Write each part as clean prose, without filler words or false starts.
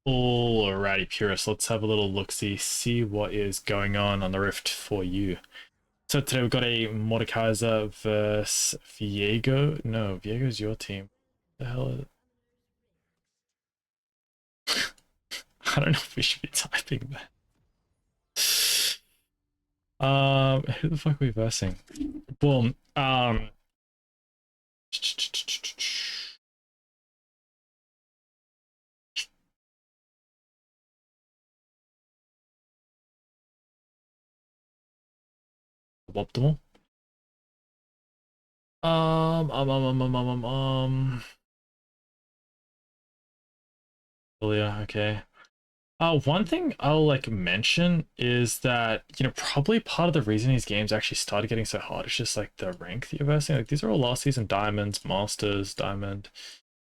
Alrighty, Purist, let's have a little look-see, see what is going on the Rift for you. So today we've got a Mordekaiser versus Viego. No, Viego's your team. What the hell is it? I don't know if we should be typing that. Who the fuck are we versing? Boom. Optimal. Um, um, um, um, um, um, um. Lillia, okay. One thing I'll like mention is that, you know, probably part of the reason these games actually started getting so hard is just like the rank that you're versing. Like these are all last season diamonds, masters, diamond,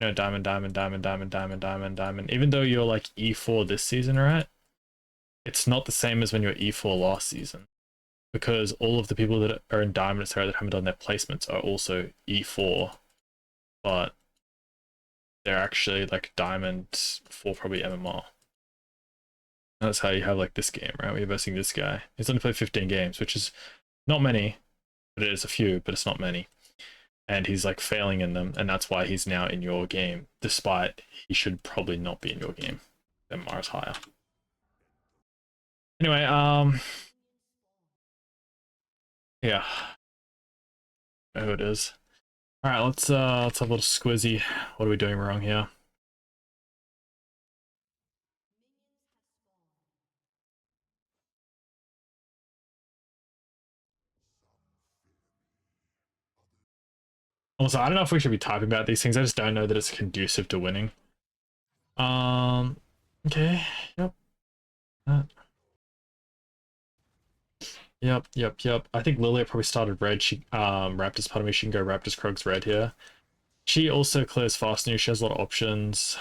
you know, diamond, diamond, diamond, diamond, diamond, diamond, diamond. Even though you're like E4 this season, right? It's not the same as when you're E4 last season. Because all of the people that are in diamond that haven't done their placements are also E4, but they're actually like diamond for probably MMR. That's how you have like this game, right? We're versing this guy. He's only played 15 games, which is not many, but it is a few, but it's not many. And he's like failing in them, and that's why he's now in your game, despite he should probably not be in your game. Then Mara's higher. Anyway, yeah, I know who it is. All right, let's have a little squizzy. What are we doing wrong here? Also, I don't know if we should be typing about these things. I just don't know that it's conducive to winning. Um, okay, yep. Yep. I think Lillia probably started red. She Raptors, pardon me, she can go Raptors, Krogs, red here. She also clears fast news. She has a lot of options.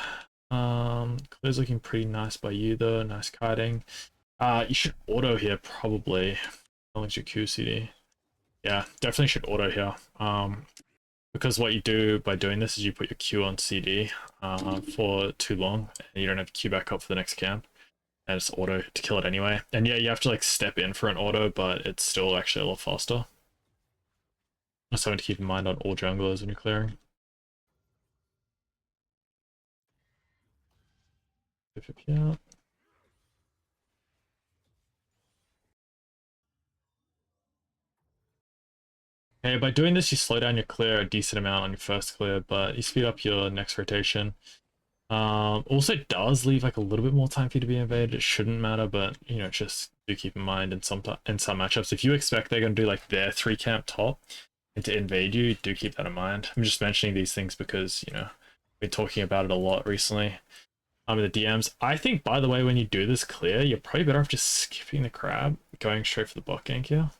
Clear's looking pretty nice by you though. Nice kiting. You should auto here probably. Unless your QCD. Yeah, definitely should auto here. Because what you do by doing this is you put your Q on CD for too long, and you don't have to queue back up for the next camp. And it's auto to kill it anyway. And yeah, you have to like step in for an auto, but it's still actually a lot faster. That's something to keep in mind on all junglers when you're clearing. Yeah. Okay, by doing this, you slow down your clear a decent amount on your first clear, but you speed up your next rotation. Also it does leave like a little bit more time for you to be invaded. It shouldn't matter, but you know, just do keep in mind in some matchups, if you expect they're going to do like their 3 camp top and to invade you, do keep that in mind. I'm just mentioning these things because, you know, we've been talking about it a lot recently. In the DMs. I think, by the way, when you do this clear, you're probably better off just skipping the crab, going straight for the bot gank here.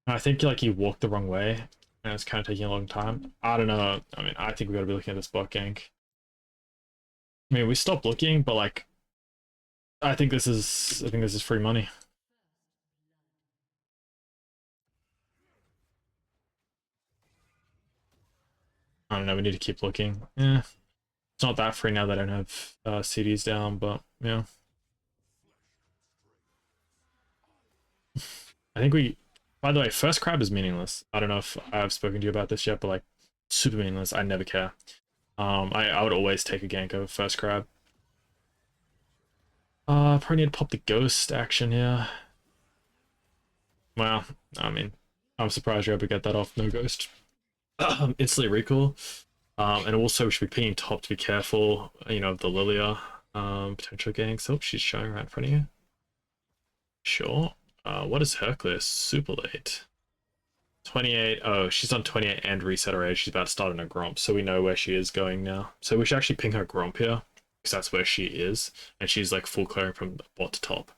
I think like you walked the wrong way, and it's kind of taking a long time. I don't know. I mean, I think we got to be looking at this bot gank. I mean, we stopped looking, but like, I think this is free money. I don't know. We need to keep looking. Yeah, it's not that free now that I don't have CDs down, but yeah. I think we. By the way, first crab is meaningless. I don't know if I've spoken to you about this yet, but like, super meaningless. I never care. I would always take a gank over first crab. Probably need to pop the ghost action here. Well, I mean, I'm surprised you're able to get that off no ghost. Instantly recall. And also we should be pinging top to be careful, you know, of the Lillia potential ganks. Oh, she's showing right in front of you. Sure. What is her clear? Super late. 28. Oh, she's on 28 and reset already. She's about to start on a Gromp, so we know where she is going now. So we should actually ping her Gromp here, because that's where she is. And she's like full clearing from bot to top.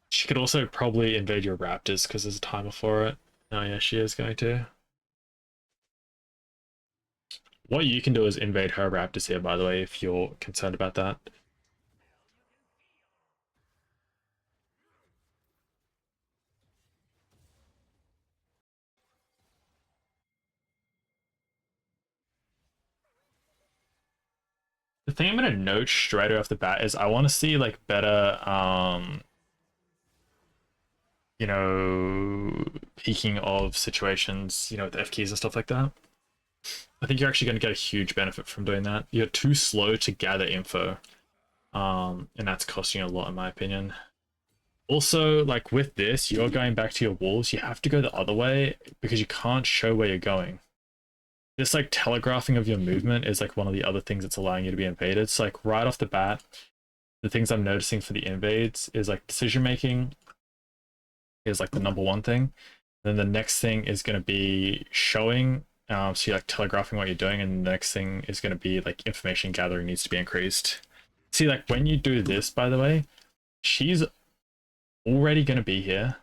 She could also probably invade your Raptors, because there's a timer for it. Oh yeah, she is going to. What you can do is invade her Raptors here, by the way, if you're concerned about that. thing I'm gonna note straight off the bat is I want to see like better you know, peaking of situations, you know, with the F keys and stuff like that. I think you're actually going to get a huge benefit from doing that. You're too slow to gather info, and that's costing you a lot in my opinion. Also, like with this, you're going back to your walls. You have to go the other way because you can't show where you're going. This like telegraphing of your movement is like one of the other things that's allowing you to be invaded. So like right off the bat, the things I'm noticing for the invades is like decision making is like the number one thing. Then the next thing is going to be showing. So you're like telegraphing what you're doing, and the next thing is going to be like information gathering needs to be increased. See, like when you do this, by the way, she's already going to be here,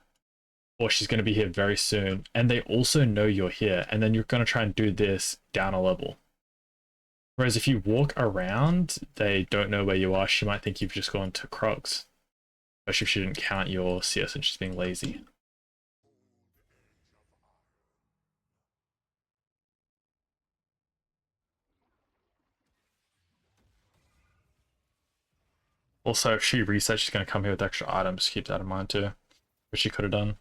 or she's going to be here very soon, and they also know you're here, and then you're going to try and do this down a level. Whereas if you walk around, they don't know where you are. She might think you've just gone to Krogs, especially if she didn't count your CS and she's being lazy. Also, if she resets, she's going to come here with extra items. Keep that in mind too, which she could have done.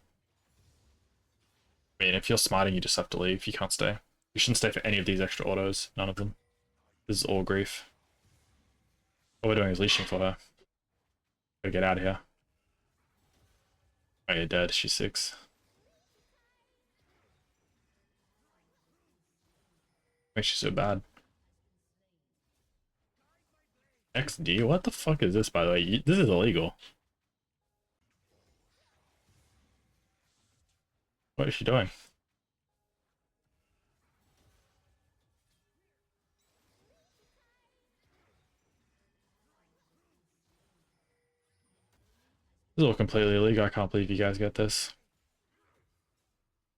I mean, if you're smarting, you just have to leave. You can't stay. You shouldn't stay for any of these extra autos. None of them. This is all grief. All we're doing is leashing for her. Gotta get out of here. Oh, you're dead. She's 6. Makes you so bad. XD? What the fuck is this, by the way? This is illegal. What is she doing? This is all completely illegal. I can't believe you guys get this.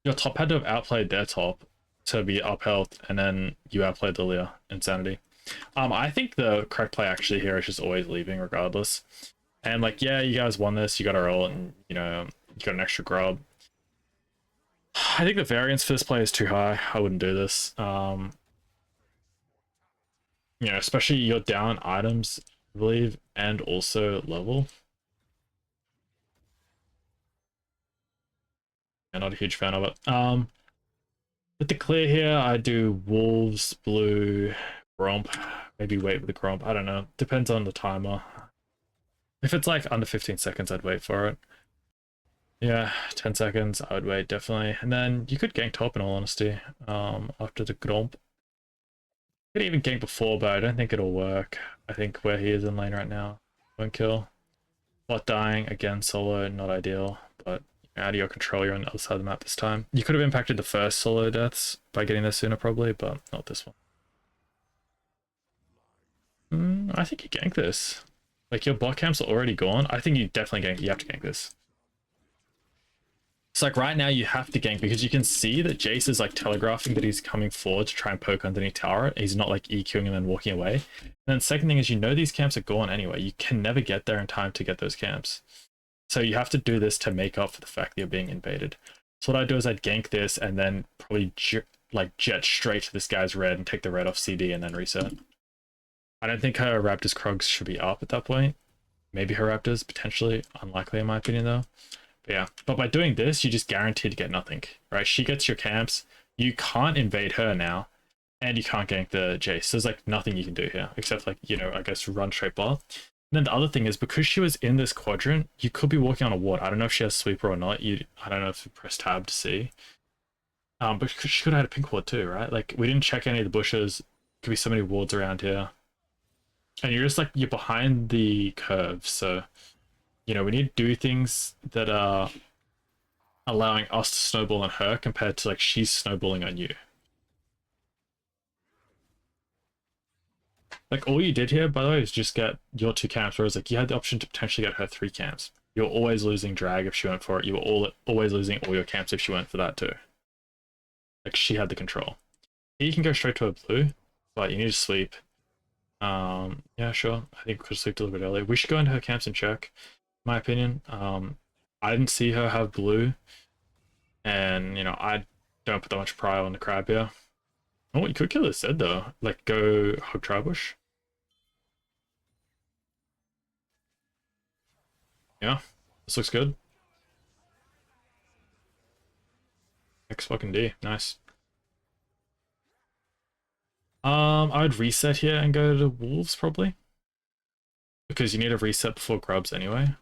Your top had to have outplayed their top to be upheld, and then you outplayed Lillia. Insanity. I think the correct play actually here is just always leaving regardless. And like, yeah, you guys won this, you got a roll, and you know, you got an extra grub. I think the variance for this play is too high. I wouldn't do this. You know, especially you're down items, I believe, and also level. I'm not a huge fan of it. With the clear here, I do wolves, blue, gromp. Maybe wait with the gromp. I don't know. Depends on the timer. If it's like under 15 seconds, I'd wait for it. Yeah, 10 seconds, I would wait, definitely. And then you could gank top in all honesty, after the gromp. Could even gank before, but I don't think it'll work. I think where he is in lane right now won't kill. Bot dying, again, solo, not ideal, but out of your control, you're on the other side of the map this time. You could have impacted the first solo deaths by getting there sooner probably, but not this one. I think you gank this. Like, your bot camps are already gone. I think you definitely gank. You have to gank this. It's like right now you have to gank because you can see that Jace is like telegraphing that he's coming forward to try and poke underneath tower. He's not like EQing and then walking away. And then second thing is, you know, these camps are gone anyway. You can never get there in time to get those camps. So you have to do this to make up for the fact that you're being invaded. So what I'd do is I'd gank this and then probably like jet straight to this guy's red and take the red off CD and then reset. I don't think her Raptors Krogs should be up at that point. Maybe her Raptors, potentially. Unlikely in my opinion though. But yeah, but by doing this, you just guaranteed to get nothing, right? She gets your camps, you can't invade her now, and you can't gank the Jace. There's like nothing you can do here, except like, you know, I guess run straight bot. And then the other thing is, because she was in this quadrant, you could be walking on a ward. I don't know if she has sweeper or not. I don't know if you press tab to see. But she could have had a pink ward too, right? Like, we didn't check any of the bushes. Could be so many wards around here. And you're just like, you're behind the curve, so... You know, we need to do things that are allowing us to snowball on her compared to like she's snowballing on you. Like all you did here, by the way, is just get your 2 camps, whereas like you had the option to potentially get her 3 camps. You're always losing drag if she went for it. You were always losing all your camps if she went for that too. Like she had the control. Here you can go straight to a blue, but you need to sleep. Yeah, sure. I think we could sleep a little bit early. We should go into her camps and check. My opinion. I didn't see her have blue, and you know, I don't put that much pride on the crab here. Oh, you could kill this Zed though. Like go hug Tribush. Yeah, this looks good. X fucking D, nice. I would reset here and go to Wolves probably. Because you need a reset before Grubs anyway.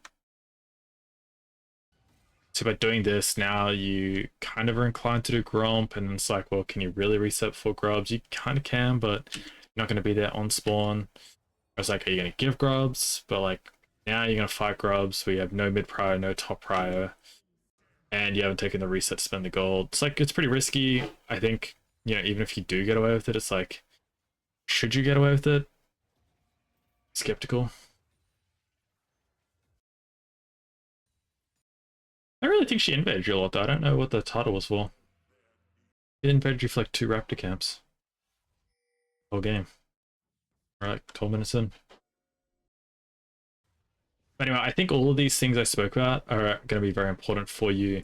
So by doing this, now you kind of are inclined to do Gromp, and it's like, well, can you really reset before Grubs? You kind of can, but you're not going to be there on spawn. I was like, are you going to give Grubs? But like, now you're going to fight Grubs, where you have no mid prior, no top prior, and you haven't taken the reset to spend the gold. It's like, it's pretty risky. I think, you know, even if you do get away with it, it's like, should you get away with it? Skeptical. I really think she invaded you a lot though. I don't know what the title was for. It invaded you for like 2 raptor camps. Whole game. Right, 12 minutes in. But anyway, I think all of these things I spoke about are going to be very important for you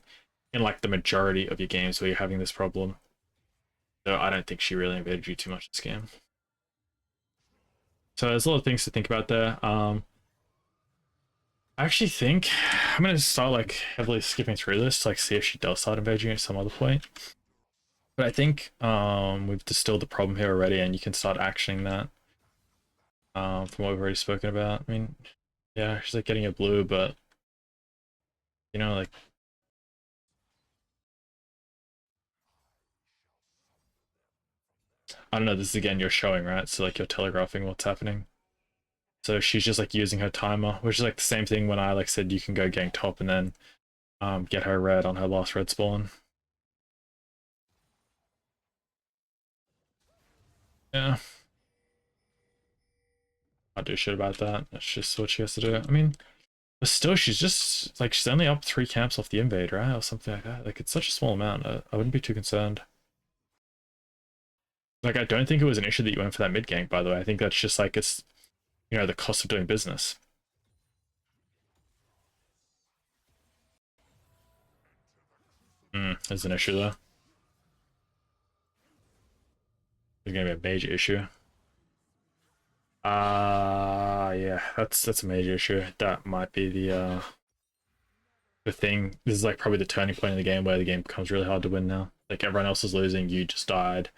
in like the majority of your games where you're having this problem. So I don't think she really invaded you too much this game. So there's a lot of things to think about there. I actually think I'm going to start like heavily skipping through this to like see if she does start invading at some other point. But I think we've distilled the problem here already, and you can start actioning that from what we've already spoken about. I mean, yeah, she's like getting a blue, but you know, like I don't know. This is again you're showing, right? So like you're telegraphing what's happening. So she's just like using her timer, which is like the same thing when I like said you can go gang top and then get her red on her last red spawn. Yeah, I'll do shit about that. That's just what she has to do. I mean, but still, she's just like she's only up 3 camps off the invade, right, or something like that. Like it's such a small amount. I wouldn't be too concerned. Like I don't think it was an issue that you went for that mid gank. By the way, I think that's just like it's you know the cost of doing business. There's an issue there. There's gonna be a major issue. Yeah, that's a major issue. That might be the thing. This is like probably the turning point in the game where the game becomes really hard to win now. Like everyone else is losing, you just died,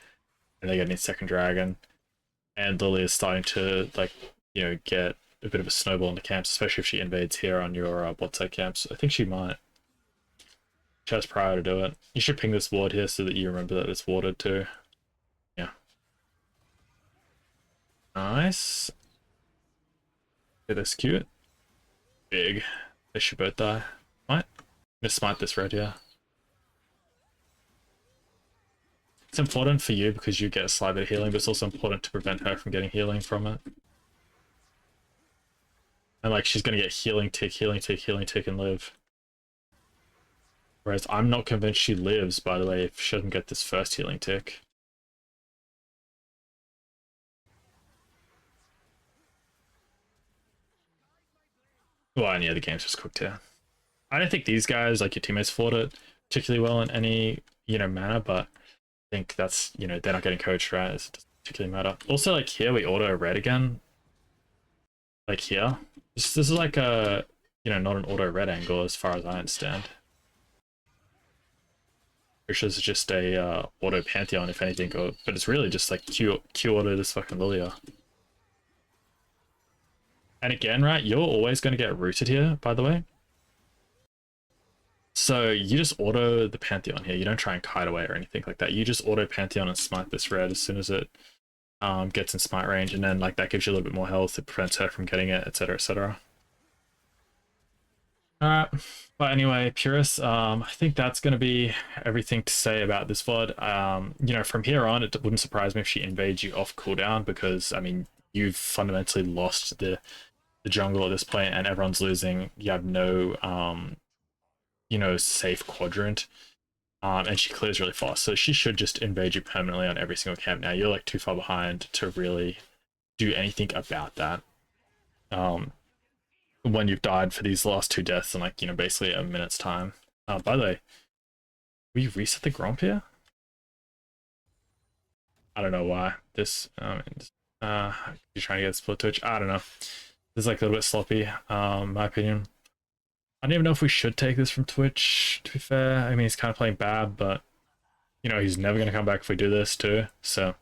and they get a second dragon, and Lillia is starting to like you know get a bit of a snowball in the camps, especially if she invades here on your bot side camps. I think she might. She has prior to do it. You should ping this ward here so that you remember that it's warded too. Yeah. Nice. Get this cute. Big. They should both die. Might. Just smite this red, yeah. It's important for you because you get a slight bit of healing, but it's also important to prevent her from getting healing from it. And like she's gonna get healing tick, healing tick, healing tick, and live. Whereas I'm not convinced she lives, by the way, if she doesn't get this first healing tick. Well, any other game's just cooked here. I don't think these guys, like your teammates, fought it particularly well in any, you know, manner, but I think that's, you know, they're not getting coached right. It doesn't particularly matter. Also, like here, we auto red again. Like here. This is like a, you know, not an auto red angle as far as I understand. Which is just a auto Pantheon, if anything, but it's really just like Q auto this fucking Lillia. And again, right, you're always going to get rooted here, by the way. So you just auto the Pantheon here. You don't try and kite away or anything like that. You just auto Pantheon and smite this red as soon as it gets in smite range, and then like that gives you a little bit more health. It prevents her from getting it, etc., etc. Alright, but anyway, Purist, I think that's going to be everything to say about this VOD. You know, from here on, it wouldn't surprise me if she invades you off cooldown because, I mean, you've fundamentally lost the jungle at this point and everyone's losing. You have no, you know, safe quadrant. And she clears really fast, so she should just invade you permanently on every single camp now. You're like too far behind to really do anything about that. When you've died for these last 2 deaths in like, you know, basically a minute's time. By the way, will you reset the Gromp here? I don't know why. You're trying to get split twitch. I don't know. This is like a little bit sloppy, my opinion. I don't even know if we should take this from Twitch, to be fair. I mean, he's kind of playing bad, but, you know, he's never going to come back if we do this too. So,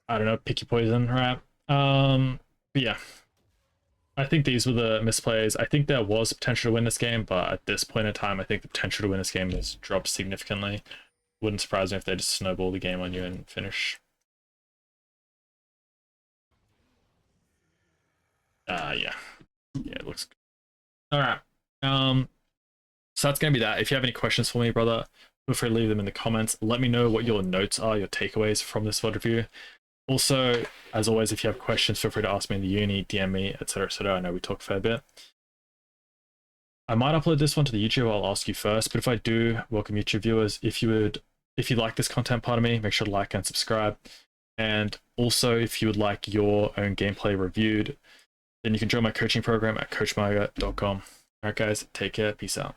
I don't know, pick your poison, right? But yeah, I think these were the misplays. I think there was potential to win this game, but at this point in time, I think the potential to win this game has dropped significantly. Wouldn't surprise me if they just snowball the game on you and finish. Yeah. Yeah, it looks good. All right. So that's going to be that. If you have any questions for me, brother, feel free to leave them in the comments. Let me know what your notes are, your takeaways from this VOD review. Also, as always, if you have questions, feel free to ask me in the uni, DM me, etc., etc. I know we talk a fair bit. I might upload this one to the YouTube. I'll ask you first, but if I do, welcome YouTube viewers. If you like this content, part of me, make sure to like and subscribe. And also, if you would like your own gameplay reviewed, then you can join my coaching program at coachmyga.com. All right, guys, take care. Peace out.